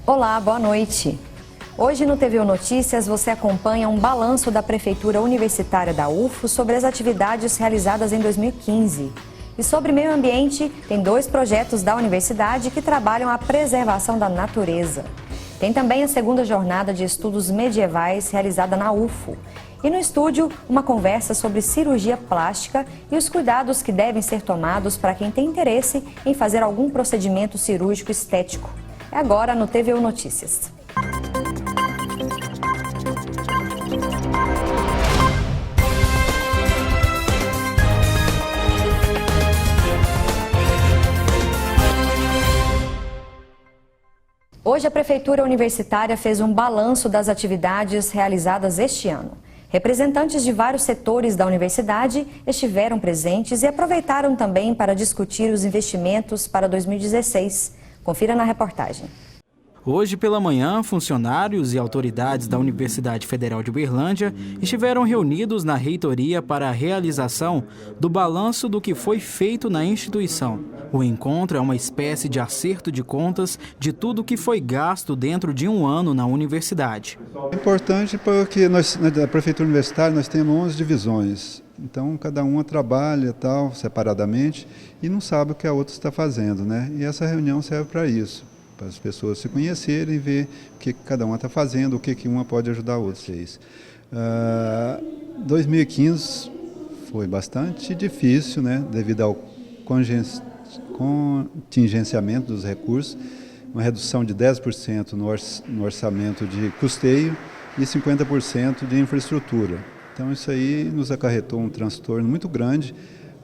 Olá, boa noite. Hoje no TVU Notícias você acompanha um balanço da Prefeitura Universitária da UFO sobre as atividades realizadas em 2015. E sobre meio ambiente, tem 2 projetos da universidade que trabalham a preservação da natureza. Tem também a segunda jornada de estudos medievais realizada na UFO. E no estúdio, uma conversa sobre cirurgia plástica e os cuidados que devem ser tomados para quem tem interesse em fazer algum procedimento cirúrgico estético. É agora no TVU Notícias. Hoje a Prefeitura Universitária fez um balanço das atividades realizadas este ano. Representantes de vários setores da universidade estiveram presentes e aproveitaram também para discutir os investimentos para 2016. Confira na reportagem. Hoje pela manhã, funcionários e autoridades da Universidade Federal de Uberlândia estiveram reunidos na reitoria para a realização do balanço do que foi feito na instituição. O encontro é uma espécie de acerto de contas de tudo que foi gasto dentro de um ano na universidade. É importante porque nós, na Prefeitura Universitária, nós temos 11 divisões. Então, cada uma trabalha separadamente e não sabe o que a outra está fazendo, né? E essa reunião serve para isso, para as pessoas se conhecerem e ver o que cada uma está fazendo, o que uma pode ajudar a outra. 2015 foi bastante difícil, né? Devido ao contingenciamento dos recursos, uma redução de 10% no orçamento de custeio e 50% de infraestrutura. Então isso aí nos acarretou um transtorno muito grande,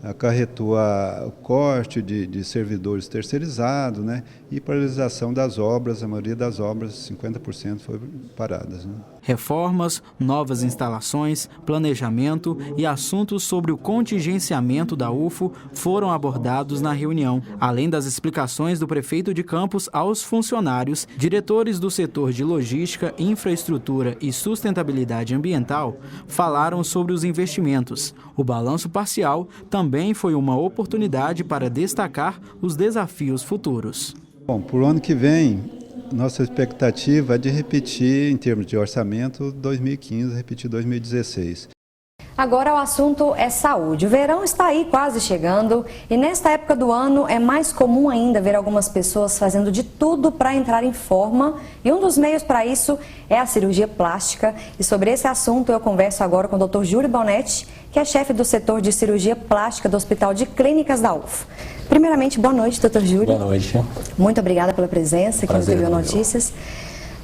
acarretou o corte de servidores terceirizados, né? E paralisação das obras, a maioria das obras, 50% foram paradas, né? Reformas, novas instalações, planejamento e assuntos sobre o contingenciamento da UFO foram abordados na reunião. Além das explicações do prefeito de campus aos funcionários, diretores do setor de logística, infraestrutura e sustentabilidade ambiental falaram sobre os investimentos. O balanço parcial também foi uma oportunidade para destacar os desafios futuros. Bom, para o ano que vem, nossa expectativa é de repetir, em termos de orçamento, 2015, repetir 2016. Agora o assunto é saúde. O verão está aí quase chegando e nesta época do ano é mais comum ainda ver algumas pessoas fazendo de tudo para entrar em forma e um dos meios para isso é a cirurgia plástica. E sobre esse assunto eu converso agora com o Dr. Júlio Bonetti, que é chefe do setor de cirurgia plástica do Hospital de Clínicas da UFO. Primeiramente, boa noite, Dr. Júlio. Boa noite. Muito obrigada pela presença aqui no TVU Notícias.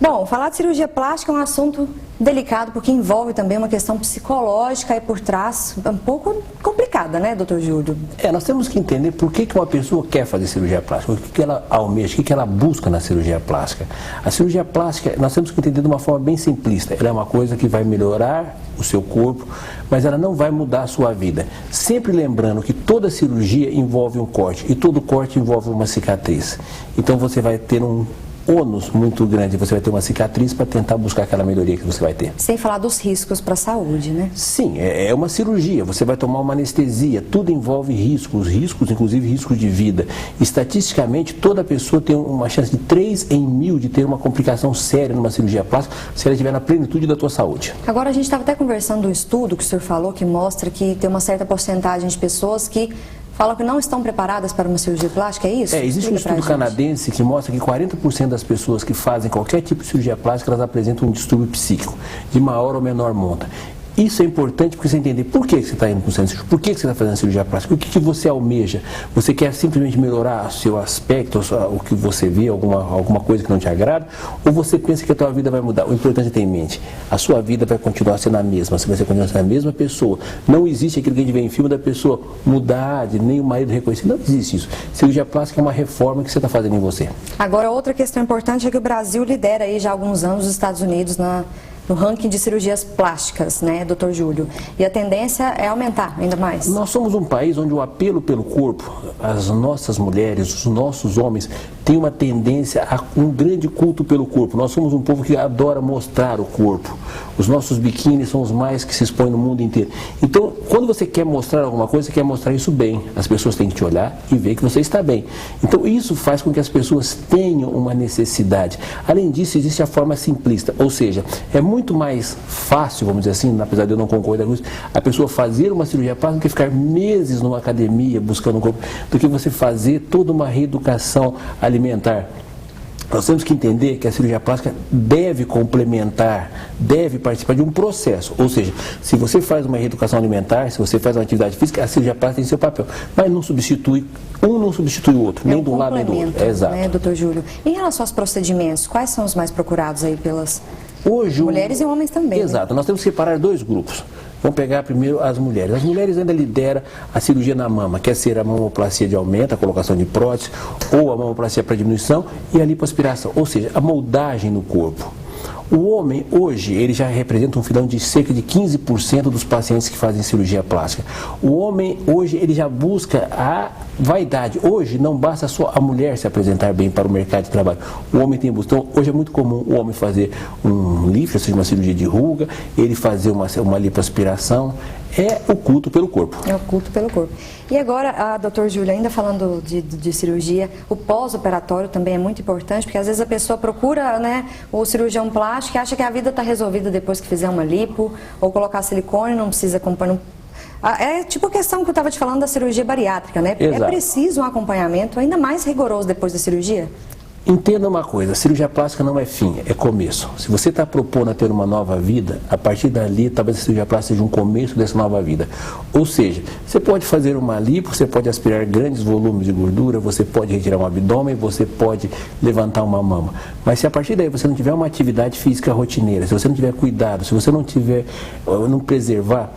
Bom, falar de cirurgia plástica é um assunto delicado porque envolve também uma questão psicológica e por trás um pouco complicada, né, doutor Júlio? Nós temos que entender por que uma pessoa quer fazer cirurgia plástica, o que ela almeja, o que ela busca na cirurgia plástica. A cirurgia plástica, nós temos que entender de uma forma bem simplista. Ela é uma coisa que vai melhorar o seu corpo, mas ela não vai mudar a sua vida. Sempre lembrando que toda cirurgia envolve um corte e todo corte envolve uma cicatriz. Então você vai ter um ônus muito grande, você vai ter uma cicatriz para tentar buscar aquela melhoria que você vai ter. Sem falar dos riscos para a saúde, né? Sim, é uma cirurgia, você vai tomar uma anestesia, tudo envolve riscos, inclusive riscos de vida. Estatisticamente, toda pessoa tem uma chance de 3 em 1000 de ter uma complicação séria numa cirurgia plástica, se ela estiver na plenitude da tua saúde. Agora, a gente estava até conversando do estudo que o senhor falou, que mostra que tem uma certa porcentagem de pessoas que falam que não estão preparadas para uma cirurgia plástica, é isso? Existe um estudo canadense que mostra que 40% das pessoas que fazem qualquer tipo de cirurgia plástica, elas apresentam um distúrbio psíquico, de maior ou menor monta. Isso é importante porque você entender por que você está indo com cirurgia, por que você está fazendo cirurgia plástica, o que você almeja. Você quer simplesmente melhorar o seu aspecto, o que você vê, alguma coisa que não te agrada, ou você pensa que a tua vida vai mudar? O importante é ter em mente, a sua vida vai continuar sendo a mesma, você vai continuar sendo a mesma pessoa. Não existe aquilo que a gente vê em filme da pessoa mudar, de nem o marido reconhecer, não existe isso. Cirurgia plástica é uma reforma que você está fazendo em você. Agora, outra questão importante é que o Brasil lidera aí já há alguns anos os Estados Unidos no ranking de cirurgias plásticas, né, doutor Júlio? E a tendência é aumentar ainda mais. Nós somos um país onde o apelo pelo corpo, as nossas mulheres, os nossos homens, tem uma tendência a um grande culto pelo corpo. Nós somos um povo que adora mostrar o corpo. Os nossos biquínis são os mais que se expõem no mundo inteiro. Então, quando você quer mostrar alguma coisa, você quer mostrar isso bem. As pessoas têm que te olhar e ver que você está bem. Então, isso faz com que as pessoas tenham uma necessidade. Além disso, existe a forma simplista, ou seja, é muito mais fácil, vamos dizer assim, apesar de eu não concordar com isso, a pessoa fazer uma cirurgia plástica do que ficar meses numa academia buscando um corpo, do que você fazer toda uma reeducação alimentar. Nós temos que entender que a cirurgia plástica deve complementar, deve participar de um processo. Ou seja, se você faz uma reeducação alimentar, se você faz uma atividade física, a cirurgia plástica tem seu papel. Mas não substitui, um não substitui o outro, nem de um lado nem do outro. Exato. Né, doutor Júlio? Em relação aos procedimentos, quais são os mais procurados aí pelas mulheres e homens também? Exato. Né? Nós temos que separar dois grupos. Vamos pegar primeiro as mulheres. As mulheres ainda lideram a cirurgia na mama, quer ser a mamoplastia de aumento, a colocação de prótese, ou a mamoplastia para diminuição e a lipoaspiração, ou seja, a moldagem no corpo. O homem, hoje, ele já representa um filão de cerca de 15% dos pacientes que fazem cirurgia plástica. O homem, hoje, ele já busca a vaidade. Hoje, não basta só a mulher se apresentar bem para o mercado de trabalho. O homem tem busca. Então, hoje é muito comum o homem fazer um lift, ou seja, uma cirurgia de ruga, ele fazer uma lipoaspiração. É o culto pelo corpo. É o culto pelo corpo. E agora, doutor Júlio, ainda falando de cirurgia, o pós-operatório também é muito importante, porque às vezes a pessoa procura, né, o cirurgião plástico e acha que a vida está resolvida depois que fizer uma lipo, ou colocar silicone, não precisa acompanhar. É tipo a questão que eu estava te falando da cirurgia bariátrica, né? Exato. É preciso um acompanhamento ainda mais rigoroso depois da cirurgia? Entenda uma coisa, a cirurgia plástica não é fim, é começo. Se você está propondo a ter uma nova vida, a partir dali, talvez a cirurgia plástica seja um começo dessa nova vida. Ou seja, você pode fazer uma lipo, você pode aspirar grandes volumes de gordura, você pode retirar um abdômen, você pode levantar uma mama. Mas se a partir daí você não tiver uma atividade física rotineira, se você não tiver cuidado, se você não preservar,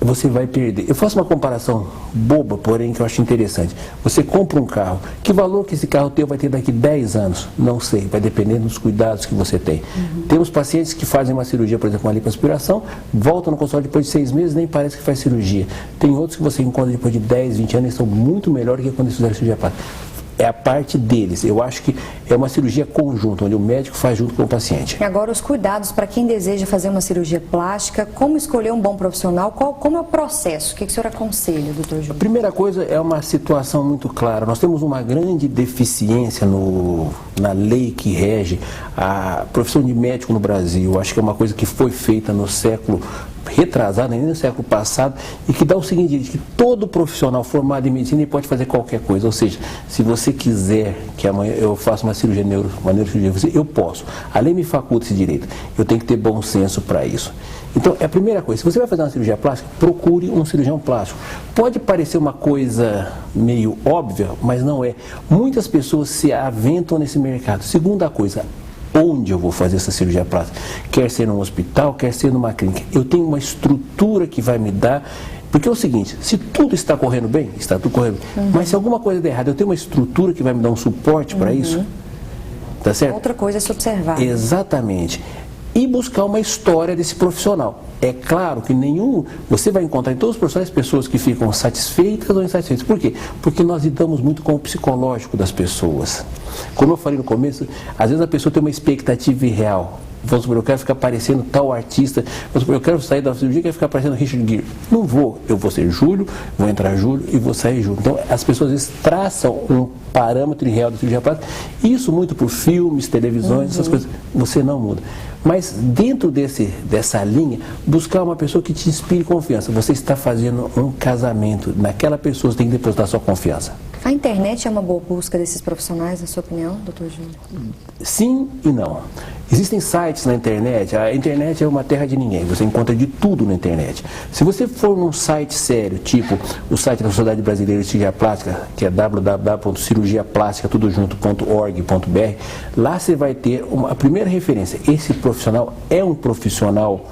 você vai perder. Eu faço uma comparação boba, porém que eu acho interessante. Você compra um carro, que valor que esse carro teu vai ter daqui 10 anos? Não sei, vai depender dos cuidados que você tem. Temos pacientes que fazem uma cirurgia, por exemplo, uma lipoaspiração, voltam no consultório depois de 6 meses, nem parece que faz cirurgia. Tem outros que você encontra depois de 10, 20 anos e são muito melhores que quando eles fizeram cirurgia plástica. É a parte deles. Eu acho que é uma cirurgia conjunta, onde o médico faz junto com o paciente. E agora os cuidados para quem deseja fazer uma cirurgia plástica, como escolher um bom profissional, como é o processo? O que o senhor aconselha, doutor Júlio? A primeira coisa é uma situação muito clara. Nós temos uma grande deficiência na lei que rege a profissão de médico no Brasil. Eu acho que é uma coisa que foi feita no século retrasado, ainda no século passado, e que dá o seguinte, que todo profissional formado em medicina pode fazer qualquer coisa. Ou seja, se você quiser que amanhã eu faça uma cirurgia uma neurocirurgia, eu posso. A lei me faculta esse direito. Eu tenho que ter bom senso para isso. Então, é a primeira coisa. Se você vai fazer uma cirurgia plástica, procure um cirurgião plástico. Pode parecer uma coisa meio óbvia, mas não é. Muitas pessoas se aventam nesse mercado. Segunda coisa, onde eu vou fazer essa cirurgia plástica? Quer ser num hospital, quer ser numa clínica. Eu tenho uma estrutura que vai me dar... Porque é o seguinte, se tudo está correndo bem, está tudo correndo bem. Mas se alguma coisa der errado, eu tenho uma estrutura que vai me dar um suporte para isso. Tá certo? Outra coisa é se observar. Exatamente. E buscar uma história desse profissional. É claro que você vai encontrar em todos os profissionais pessoas que ficam satisfeitas ou insatisfeitas. Por quê? Porque nós lidamos muito com o psicológico das pessoas. Como eu falei no começo, às vezes a pessoa tem uma expectativa irreal. Vamos supor, eu quero ficar parecendo tal artista, vamos supor, eu quero sair da cirurgia e quero ficar parecendo Richard Gere. Não vou, eu vou ser Júlio, vou entrar Júlio e vou sair Júlio. Então as pessoas às vezes traçam um parâmetro irreal da cirurgia plástica, isso muito por filmes, televisões, essas coisas, você não muda. Mas dentro dessa linha, buscar uma pessoa que te inspire confiança. Você está fazendo um casamento, naquela pessoa você tem que depositar sua confiança. A internet é uma boa busca desses profissionais, na sua opinião, doutor Júlio? Sim e não. Existem sites na internet, a internet é uma terra de ninguém, você encontra de tudo na internet. Se você for num site sério, tipo o site da Sociedade Brasileira de Cirurgia Plástica, que é www.cirurgiaplástica.org.br, lá você vai ter a primeira referência. Esse profissional é um profissional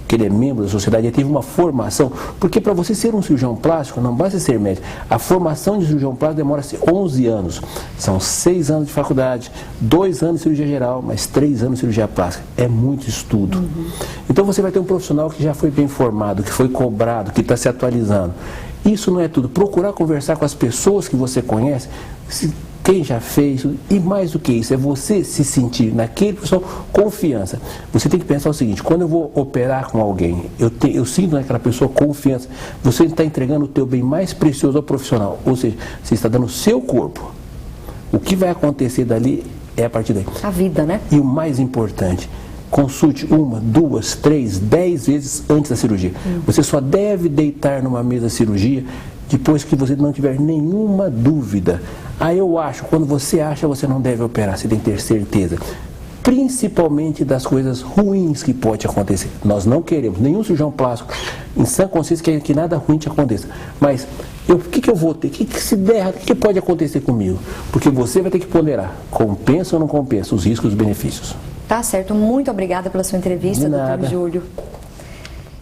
que ele é membro da sociedade, ele teve uma formação, porque para você ser um cirurgião plástico, não basta ser médico, a formação de cirurgião plástico demora-se 11 anos, são 6 anos de faculdade, 2 anos de cirurgia geral, mais 3 anos de cirurgia plástica, é muito estudo. Então você vai ter um profissional que já foi bem formado, que foi cobrado, que está se atualizando. Isso não é tudo, procurar conversar com as pessoas que você conhece, quem já fez, e mais do que isso, é você se sentir naquele profissional confiança. Você tem que pensar o seguinte: quando eu vou operar com alguém, eu sinto naquela pessoa confiança, você está entregando o teu bem mais precioso ao profissional, ou seja, você está dando o seu corpo. O que vai acontecer dali é a partir daí. A vida, né? E o mais importante, consulte 1, 2, 3, 10 vezes antes da cirurgia. Você só deve deitar numa mesa de cirurgia depois que você não tiver nenhuma dúvida. Aí eu acho, quando você acha, você não deve operar, você tem que ter certeza. Principalmente das coisas ruins que pode acontecer. Nós não queremos, nenhum cirurgião plástico, em sã consciência, quer que nada ruim te aconteça. Mas o que eu vou ter? O que se der errado, o que pode acontecer comigo? Porque você vai ter que ponderar, compensa ou não compensa, os riscos e os benefícios. Tá certo, muito obrigada pela sua entrevista, doutor Júlio.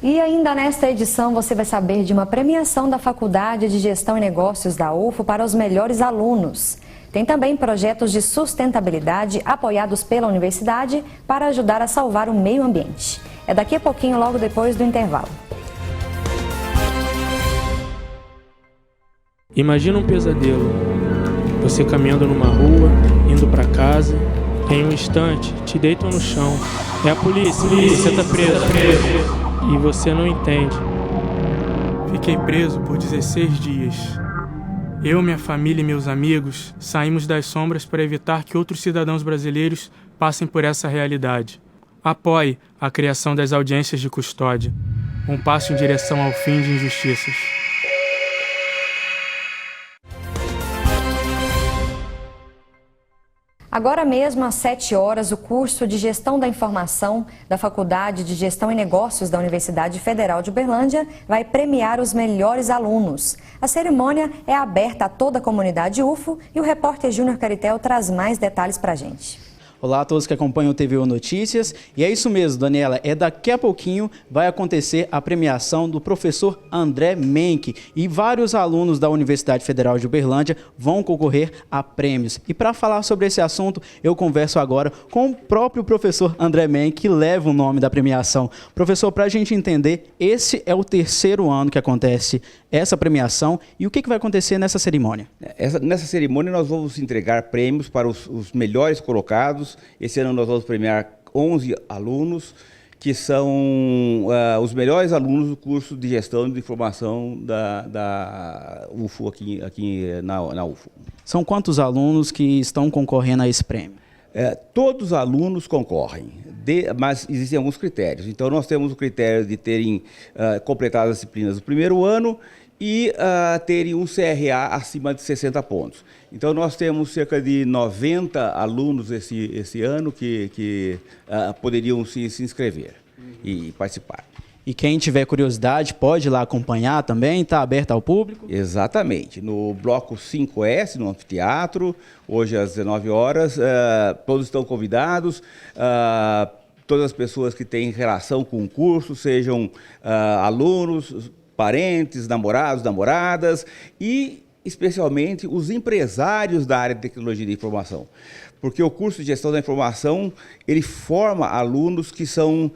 E ainda nesta edição você vai saber de uma premiação da Faculdade de Gestão e Negócios da UFO para os melhores alunos. Tem também projetos de sustentabilidade apoiados pela universidade para ajudar a salvar o meio ambiente. É daqui a pouquinho, logo depois do intervalo. Imagina um pesadelo. Você caminhando numa rua, indo para casa, em um instante te deitam no chão. É a polícia, você tá preso. E você não entende. Fiquei preso por 16 dias. Eu, minha família e meus amigos saímos das sombras para evitar que outros cidadãos brasileiros passem por essa realidade. Apoie a criação das audiências de custódia. Um passo em direção ao fim de injustiças. Agora mesmo, às 7 horas, o curso de Gestão da Informação da Faculdade de Gestão e Negócios da Universidade Federal de Uberlândia vai premiar os melhores alunos. A cerimônia é aberta a toda a comunidade UFO e o repórter Júnior Caritel traz mais detalhes para a gente. Olá a todos que acompanham o TVU Notícias. E é isso mesmo, Daniela, daqui a pouquinho vai acontecer a premiação do professor André Menck e vários alunos da Universidade Federal de Uberlândia vão concorrer a prêmios. E para falar sobre esse assunto, eu converso agora com o próprio professor André Menck, que leva o nome da premiação. Professor, para a gente entender, esse é o 3º ano que acontece essa premiação e o que vai acontecer nessa cerimônia? Nessa cerimônia nós vamos entregar prêmios para os melhores colocados. Esse ano nós vamos premiar 11 alunos, que são os melhores alunos do curso de Gestão de Informação da UFO, aqui na UFO. São quantos alunos que estão concorrendo a esse prêmio? Todos os alunos concorrem, mas existem alguns critérios. Então nós temos o critério de terem completado as disciplinas do primeiro ano e terem um CRA acima de 60 pontos. Então nós temos cerca de 90 alunos esse ano que poderiam se inscrever e participar. E quem tiver curiosidade pode ir lá acompanhar também, está aberto ao público? Exatamente. No bloco 5S, no anfiteatro, hoje às 19 horas, todos estão convidados. Todas as pessoas que têm relação com o curso, sejam alunos, parentes, namorados, namoradas e especialmente os empresários da área de tecnologia da informação. Porque o curso de Gestão da Informação, ele forma alunos que são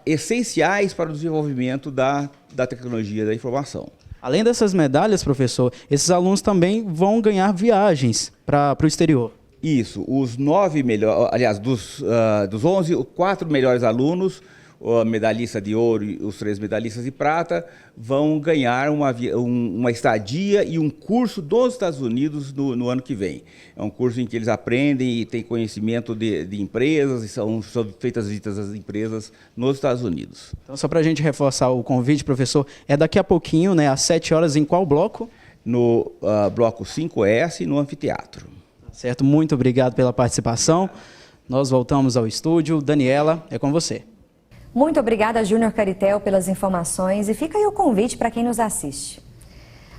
essenciais para o desenvolvimento da tecnologia da informação. Além dessas medalhas, professor, esses alunos também vão ganhar viagens para o exterior. Isso, os 9 melhores, aliás, dos 11, 4 melhores alunos, o medalhista de ouro e os 3 medalhistas de prata, vão ganhar uma estadia e um curso dos Estados Unidos no ano que vem. É um curso em que eles aprendem e têm conhecimento de empresas, e são feitas visitas às empresas nos Estados Unidos. Então, só para a gente reforçar o convite, professor, é daqui a pouquinho, né, às 7 horas, em qual bloco? No bloco 5S, no anfiteatro. Certo, muito obrigado pela participação. Nós voltamos ao estúdio. Daniela, é com você. Muito obrigada, Júnior Caritel, pelas informações e fica aí o convite para quem nos assiste.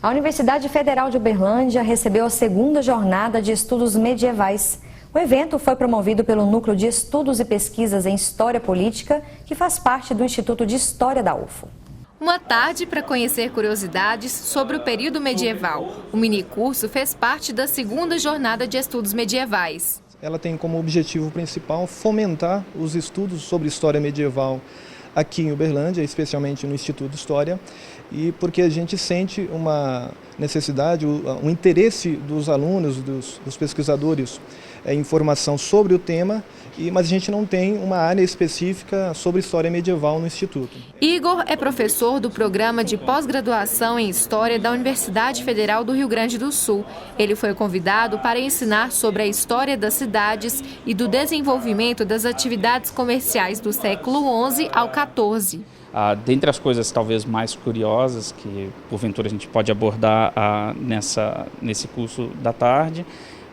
A Universidade Federal de Uberlândia recebeu a 2ª jornada de estudos medievais. O evento foi promovido pelo Núcleo de Estudos e Pesquisas em História Política, que faz parte do Instituto de História da UFO. Uma tarde para conhecer curiosidades sobre o período medieval. O minicurso fez parte da 2ª jornada de estudos medievais. Ela tem como objetivo principal fomentar os estudos sobre história medieval aqui em Uberlândia, especialmente no Instituto de História, e porque a gente sente uma necessidade, um interesse dos alunos, dos pesquisadores em informação sobre o tema, mas a gente não tem uma área específica sobre história medieval no Instituto. Igor é professor do programa de pós-graduação em História da Universidade Federal do Rio Grande do Sul. Ele foi convidado para ensinar sobre a história das cidades e do desenvolvimento das atividades comerciais do século XI ao XIV. Dentre as coisas talvez mais curiosas que porventura a gente pode abordar nesse curso da tarde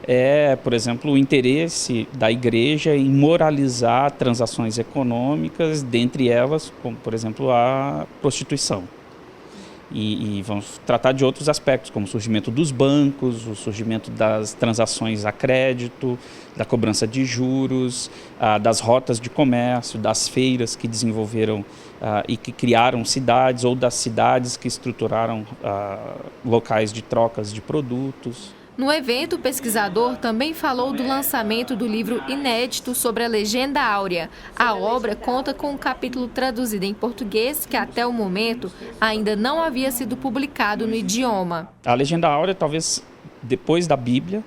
é, por exemplo, o interesse da igreja em moralizar transações econômicas, dentre elas, como por exemplo a prostituição. E vamos tratar de outros aspectos, como o surgimento dos bancos, o surgimento das transações a crédito, da cobrança de juros, das rotas de comércio, das feiras que desenvolveram e que criaram cidades, ou das cidades que estruturaram locais de trocas de produtos. No evento, o pesquisador também falou do lançamento do livro inédito sobre a Legenda Áurea. A obra conta com um capítulo traduzido em português que, até o momento, ainda não havia sido publicado no idioma. A Legenda Áurea, talvez depois da Bíblia,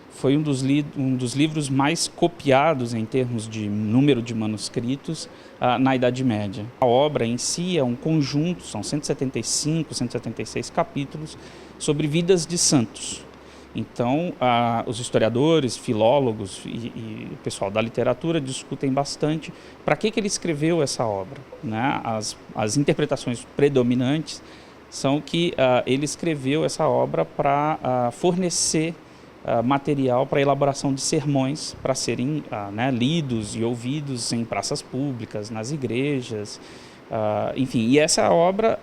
foi um dos livros mais copiados em termos de número de manuscritos na Idade Média. A obra em si é um conjunto, são 175, 176 capítulos sobre vidas de santos. Então, os historiadores, filólogos e o pessoal da literatura discutem bastante para que ele escreveu essa obra, né? As interpretações predominantes são que ele escreveu essa obra para fornecer material para a elaboração de sermões para serem lidos e ouvidos em praças públicas, nas igrejas, enfim. E essa obra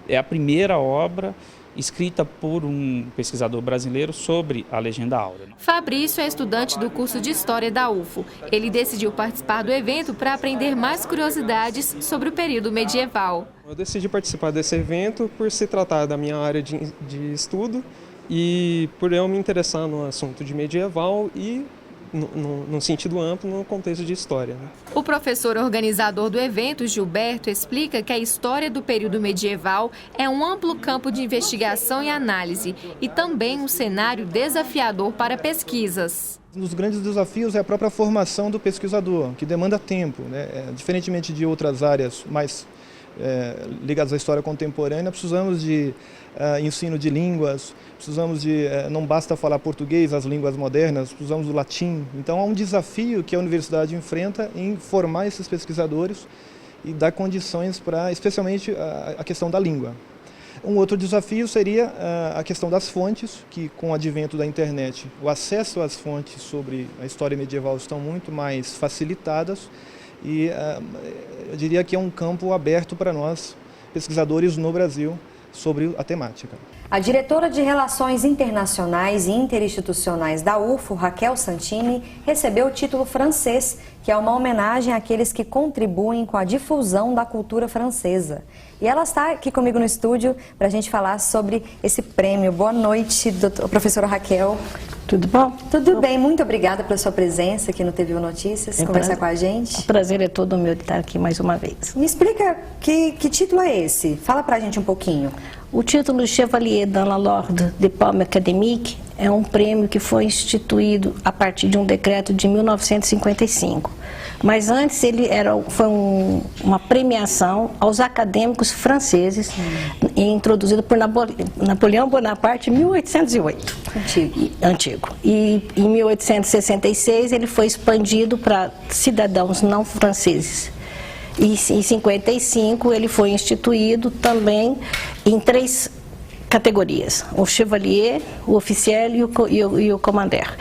é a primeira obra escrita por um pesquisador brasileiro sobre a Legenda Áurea. Fabrício é estudante do curso de História da UFO. Ele decidiu participar do evento para aprender mais curiosidades sobre o período medieval. Eu decidi participar desse evento por se tratar da minha área de estudo e por eu me interessar no assunto de medieval e no sentido amplo, no contexto de história. O professor organizador do evento, Gilberto, explica que a história do período medieval é um amplo campo de investigação e análise e também um cenário desafiador para pesquisas. Um dos grandes desafios é a própria formação do pesquisador, que demanda tempo, né? Diferentemente de outras áreas mais ligadas à história contemporânea, precisamos de ensino de línguas, precisamos não basta falar português, as línguas modernas, precisamos do latim. Então há um desafio que a universidade enfrenta em formar esses pesquisadores e dar condições para, especialmente, a questão da língua. Um outro desafio seria a questão das fontes, que com o advento da internet, o acesso às fontes sobre a história medieval estão muito mais facilitadas e eu diria que é um campo aberto para nós, pesquisadores no Brasil, sobre a temática. A diretora de Relações Internacionais e Interinstitucionais da UFO, Raquel Santini, recebeu o título francês, que é uma homenagem àqueles que contribuem com a difusão da cultura francesa. E ela está aqui comigo no estúdio para a gente falar sobre esse prêmio. Boa noite, professora Raquel. Tudo bom? Tudo bem, muito obrigada pela sua presença aqui no TVU Notícias, conversar com a gente. O prazer é todo meu de estar aqui mais uma vez. Me explica que título é esse? Fala pra gente um pouquinho. O título Chevalier dans l'Ordre des Palmes Académiques é um prêmio que foi instituído a partir de um decreto de 1955. Mas antes ele foi uma premiação aos acadêmicos franceses, introduzido por Napoleão Bonaparte em 1808. Antigo. E em 1866 ele foi expandido para cidadãos não franceses. E em 1955 ele foi instituído também em 3 categorias: o Chevalier, o Officiel e o Commander,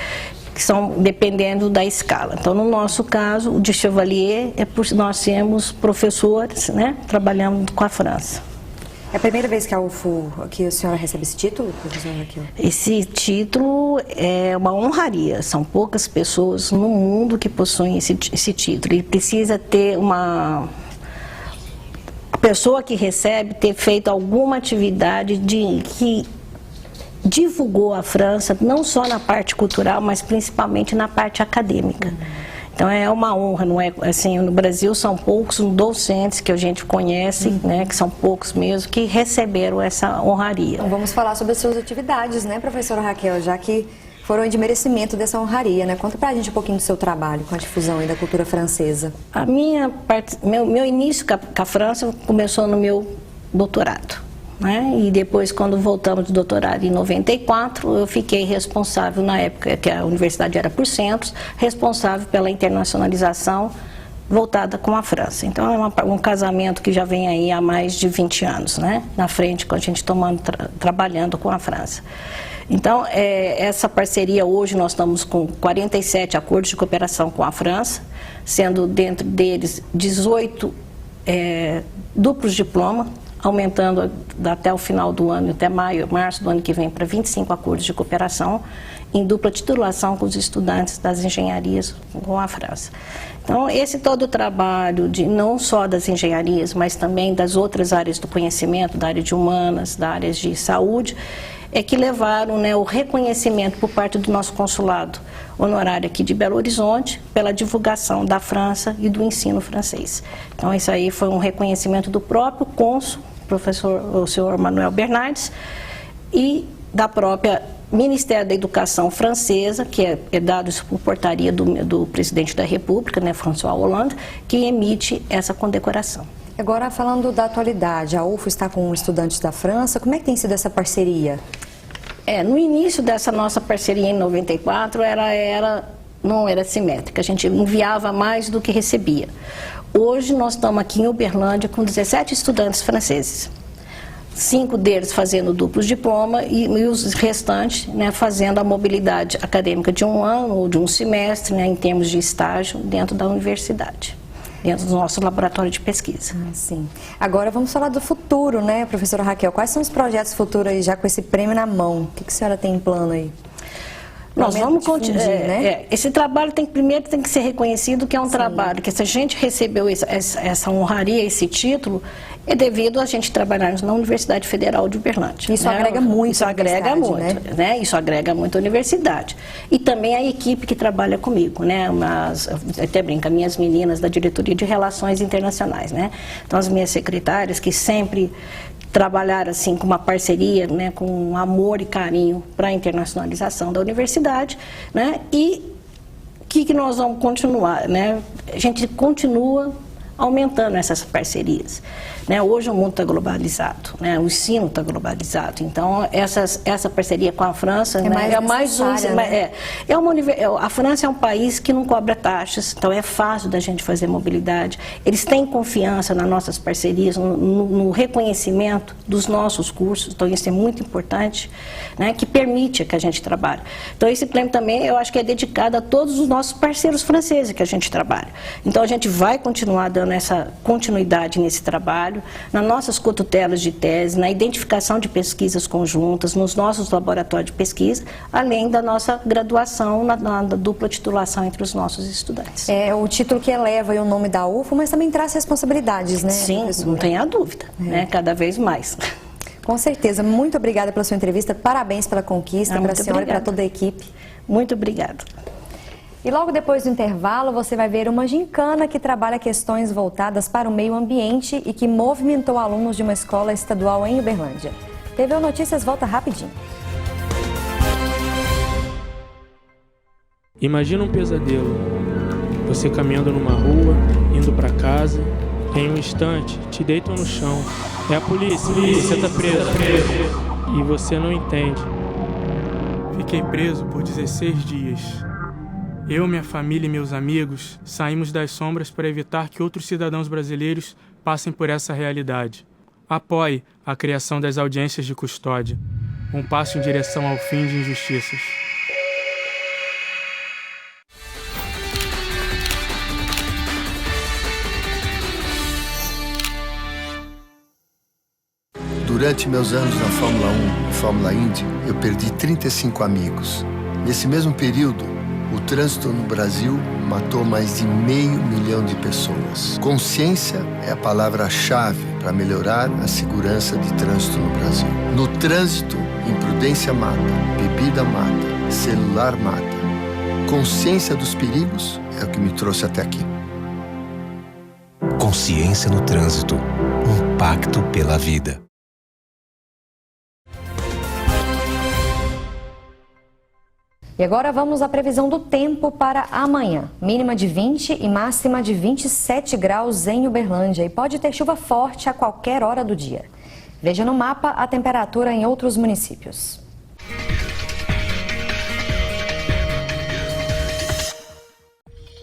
que são dependendo da escala. Então, no nosso caso, o de Chevalier é por nós sermos professores, né, trabalhando com a França. É a primeira vez que a UFO, que a senhora recebe esse título, professora Raquel? Esse título é uma honraria. São poucas pessoas no mundo que possuem esse título. E precisa ter a pessoa que recebe ter feito alguma atividade que divulgou a França, não só na parte cultural, mas principalmente na parte acadêmica. Então é uma honra, não é assim, no Brasil são poucos docentes que a gente conhece, né, que são poucos mesmo, que receberam essa honraria. Então vamos falar sobre as suas atividades, né, professora Raquel, já que foram de merecimento dessa honraria, né? Conta pra gente um pouquinho do seu trabalho com a difusão aí da cultura francesa. A minha meu início com a França começou no meu doutorado, né? E depois, quando voltamos do doutorado em 94, eu fiquei responsável, na época que a universidade era por centros, responsável pela internacionalização voltada com a França. Então é um casamento que já vem aí há mais de 20 anos, né? Na frente, com a gente trabalhando com a França. Então, essa parceria hoje nós estamos com 47 acordos de cooperação com a França, sendo dentro deles 18 duplos diploma, aumentando até o final do ano, até março do ano que vem, para 25 acordos de cooperação em dupla titulação com os estudantes das engenharias com a França. Então, esse todo o trabalho, não só das engenharias, mas também das outras áreas do conhecimento, da área de humanas, da área de saúde, é que levaram, né, o reconhecimento por parte do nosso consulado honorário aqui de Belo Horizonte pela divulgação da França e do ensino francês. Então, isso aí foi um reconhecimento do próprio cônsul, o senhor Manuel Bernardes, e da própria Ministério da Educação francesa, que é dado isso por portaria do presidente da República, né, François Hollande, que emite essa condecoração. Agora, falando da atualidade, a UFO está com estudantes da França, como é que tem sido essa parceria? No início dessa nossa parceria em 94, não era simétrica, a gente enviava mais do que recebia. Hoje nós estamos aqui em Uberlândia com 17 estudantes franceses. 5 deles fazendo duplos diploma e os restantes, né, fazendo a mobilidade acadêmica de um ano ou de um semestre, né, em termos de estágio dentro da universidade, dentro do nosso laboratório de pesquisa. Sim. Agora vamos falar do futuro, né, professora Raquel? Quais são os projetos futuros aí, já com esse prêmio na mão? O que a senhora tem em plano aí? Nós vamos continuar, né? Esse trabalho primeiro tem que ser reconhecido que é um trabalho que, se a gente recebeu essa honraria, esse título, é devido a gente trabalharmos na Universidade Federal de Uberlândia. Isso, né? Agrega muito. Isso agrega muito, né? Isso agrega muito a universidade. E também a equipe que trabalha comigo, né? Até brinca, minhas meninas da Diretoria de Relações Internacionais, né? Então, as minhas secretárias que sempre trabalhar assim com uma parceria, né, com amor e carinho para a internacionalização da universidade, né? E o que nós vamos continuar, né? A gente continua aumentando essas parcerias, né? Hoje o mundo está globalizado, né? O ensino está globalizado, então essa parceria com a França, né, é mais um, né? A França é um país que não cobra taxas, então é fácil da gente fazer mobilidade. Eles têm confiança nas nossas parcerias, no reconhecimento dos nossos cursos, então isso é muito importante, né? Que permite que a gente trabalhe. Então esse prêmio também eu acho que é dedicado a todos os nossos parceiros franceses que a gente trabalha. Então a gente vai continuar dando essa continuidade nesse trabalho, nas nossas cotutelas de tese, na identificação de pesquisas conjuntas, nos nossos laboratórios de pesquisa, além da nossa graduação na dupla titulação entre os nossos estudantes. É o título que eleva o nome da UFO, mas também traz responsabilidades, né? Sim, professora? Não tenha dúvida, né? Cada vez mais. Com certeza. Muito obrigada pela sua entrevista, parabéns pela conquista, para a senhora e para toda a equipe. Muito obrigada. E logo depois do intervalo, você vai ver uma gincana que trabalha questões voltadas para o meio ambiente e que movimentou alunos de uma escola estadual em Uberlândia. TV Notícias volta rapidinho. Imagina um pesadelo. Você caminhando numa rua, indo para casa, em um instante te deitam no chão. É a polícia, você tá preso. E você não entende. Fiquei preso por 16 dias. Eu, minha família e meus amigos saímos das sombras para evitar que outros cidadãos brasileiros passem por essa realidade. Apoie a criação das audiências de custódia, um passo em direção ao fim de injustiças. Durante meus anos na Fórmula 1 e Fórmula Indy, eu perdi 35 amigos. Nesse mesmo período, o trânsito no Brasil matou mais de 500 mil de pessoas. Consciência é a palavra-chave para melhorar a segurança de trânsito no Brasil. No trânsito, imprudência mata, bebida mata, celular mata. Consciência dos perigos é o que me trouxe até aqui. Consciência no trânsito. Um pacto pela vida. E agora vamos à previsão do tempo para amanhã. Mínima de 20 e máxima de 27 graus em Uberlândia. E pode ter chuva forte a qualquer hora do dia. Veja no mapa a temperatura em outros municípios.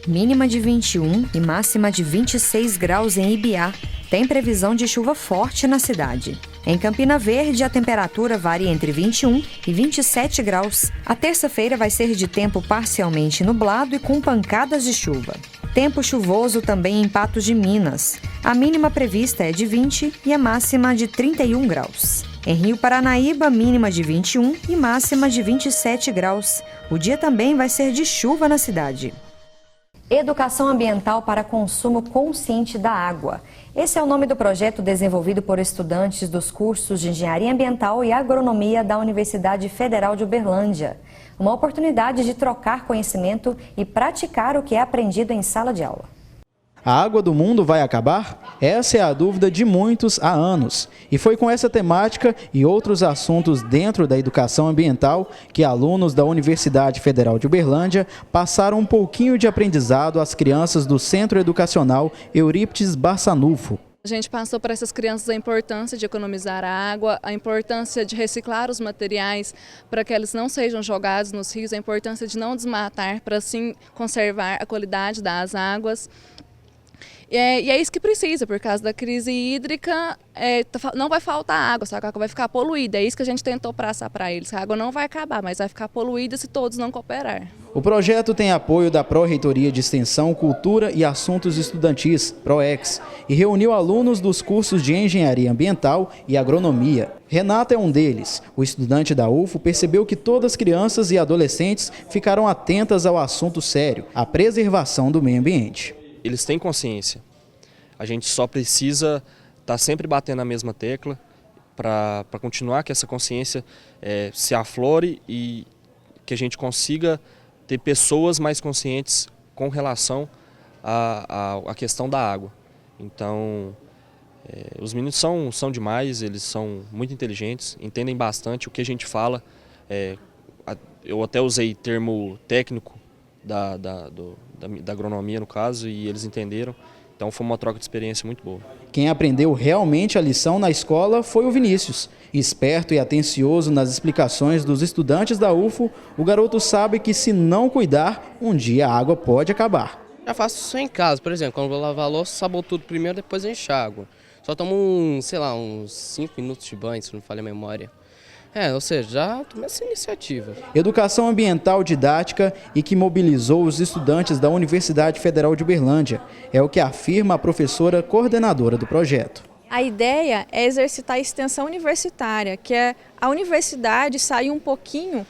Mínima de 21 e máxima de 26 graus em Ibiá. Tem previsão de chuva forte na cidade. Em Campina Verde, a temperatura varia entre 21 e 27 graus. A terça-feira vai ser de tempo parcialmente nublado e com pancadas de chuva. Tempo chuvoso também em Patos de Minas. A mínima prevista é de 20 e a máxima de 31 graus. Em Rio Paranaíba, mínima de 21 e máxima de 27 graus. O dia também vai ser de chuva na cidade. Educação ambiental para consumo consciente da água. Esse é o nome do projeto desenvolvido por estudantes dos cursos de Engenharia Ambiental e Agronomia da Universidade Federal de Uberlândia. Uma oportunidade de trocar conhecimento e praticar o que é aprendido em sala de aula. A água do mundo vai acabar? Essa é a dúvida de muitos há anos. E foi com essa temática e outros assuntos dentro da educação ambiental que alunos da Universidade Federal de Uberlândia passaram um pouquinho de aprendizado às crianças do Centro Educacional Eurípides Barçanufo. A gente passou para essas crianças a importância de economizar a água, a importância de reciclar os materiais para que eles não sejam jogados nos rios, a importância de não desmatar para assim conservar a qualidade das águas. E é isso que precisa, por causa da crise hídrica, não vai faltar água, só que a água vai ficar poluída. É isso que a gente tentou passar para eles, a água não vai acabar, mas vai ficar poluída se todos não cooperar. O projeto tem apoio da Pró-Reitoria de Extensão, Cultura e Assuntos Estudantis, PROEX, e reuniu alunos dos cursos de Engenharia Ambiental e Agronomia. Renata é um deles. O estudante da UFO percebeu que todas as crianças e adolescentes ficaram atentas ao assunto sério, a preservação do meio ambiente. Eles têm consciência. A gente só precisa estar sempre batendo na mesma tecla para continuar que essa consciência se aflore e que a gente consiga ter pessoas mais conscientes com relação à questão da água. Então, os meninos são demais, eles são muito inteligentes, entendem bastante o que a gente fala. Eu até usei termo técnico da agronomia, no caso, e eles entenderam. Então foi uma troca de experiência muito boa. Quem aprendeu realmente a lição na escola foi o Vinícius. Esperto e atencioso nas explicações dos estudantes da UFO, o garoto sabe que se não cuidar, um dia a água pode acabar. Já faço isso em casa, por exemplo, quando vou lavar a louça, saboto tudo primeiro, depois eu enxago. Só tomo uns 5 minutos de banho, se não falha a memória. Ou seja, já tomei essa iniciativa. Educação ambiental didática e que mobilizou os estudantes da Universidade Federal de Uberlândia. É o que afirma a professora coordenadora do projeto. A ideia é exercitar a extensão universitária, que é a universidade sair um pouquinho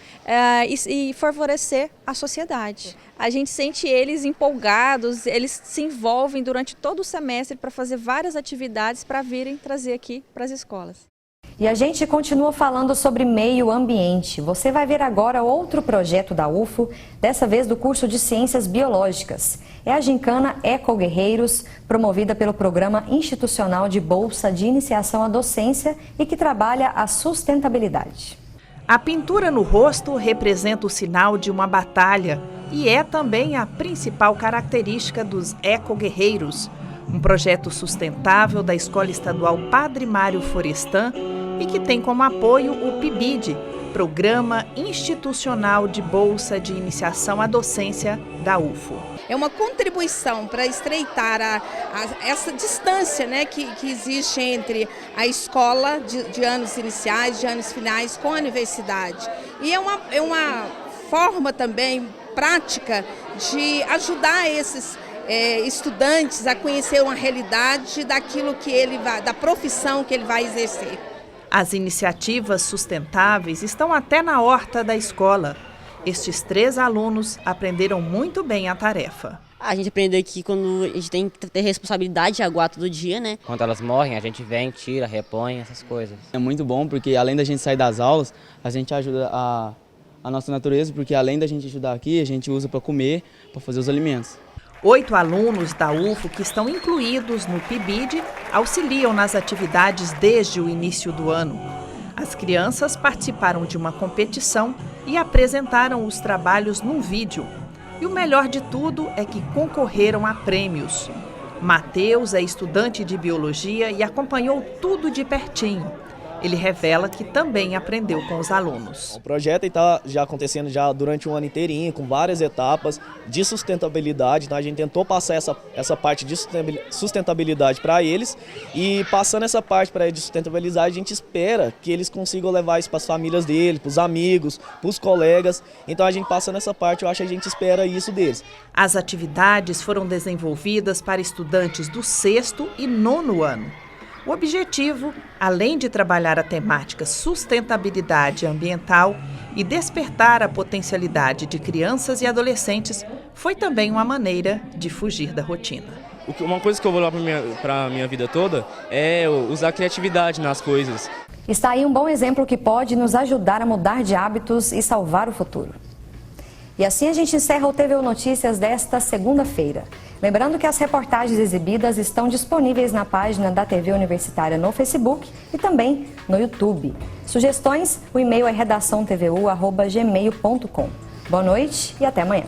e favorecer a sociedade. A gente sente eles empolgados, eles se envolvem durante todo o semestre para fazer várias atividades para virem trazer aqui para as escolas. E a gente continua falando sobre meio ambiente. Você vai ver agora outro projeto da UFO, dessa vez do curso de Ciências Biológicas. É a gincana Eco Guerreiros, promovida pelo Programa Institucional de Bolsa de Iniciação à Docência e que trabalha a sustentabilidade. A pintura no rosto representa o sinal de uma batalha e é também a principal característica dos Eco Guerreiros, um projeto sustentável da Escola Estadual Padre Mário Florestan e que tem como apoio o PIBID, Programa Institucional de Bolsa de Iniciação à Docência da UFO. É uma contribuição para estreitar essa distância, né, que existe entre a escola de anos iniciais, de anos finais com a universidade. E é uma forma também prática de ajudar esses estudantes a conhecer uma realidade da profissão que ele vai exercer. As iniciativas sustentáveis estão até na horta da escola. Estes 3 alunos aprenderam muito bem a tarefa. A gente aprendeu que quando a gente tem que ter responsabilidade de aguar todo dia, né? Quando elas morrem, a gente vem, tira, repõe, essas coisas. É muito bom porque além da gente sair das aulas, a gente ajuda a a nossa natureza, porque além da gente ajudar aqui, a gente usa para comer, para fazer os alimentos. 8 alunos da UFO que estão incluídos no PIBID auxiliam nas atividades desde o início do ano. As crianças participaram de uma competição e apresentaram os trabalhos num vídeo. E o melhor de tudo é que concorreram a prêmios. Matheus é estudante de biologia e acompanhou tudo de pertinho. Ele revela que também aprendeu com os alunos. O projeto está já acontecendo já durante um ano inteirinho, com várias etapas de sustentabilidade. Então a gente tentou passar essa parte de sustentabilidade para eles, e passando essa parte para eles de sustentabilidade, a gente espera que eles consigam levar isso para as famílias deles, para os amigos, para os colegas. Então a gente passando essa parte, eu acho que a gente espera isso deles. As atividades foram desenvolvidas para estudantes do 6º e 9º ano. O objetivo, além de trabalhar a temática sustentabilidade ambiental e despertar a potencialidade de crianças e adolescentes, foi também uma maneira de fugir da rotina. Uma coisa que eu vou levar para a minha vida toda é usar a criatividade nas coisas. Está aí um bom exemplo que pode nos ajudar a mudar de hábitos e salvar o futuro. E assim a gente encerra o TVU Notícias desta segunda-feira. Lembrando que as reportagens exibidas estão disponíveis na página da TV Universitária no Facebook e também no YouTube. Sugestões? O e-mail é redaçãotvu@gmail.com. Boa noite e até amanhã.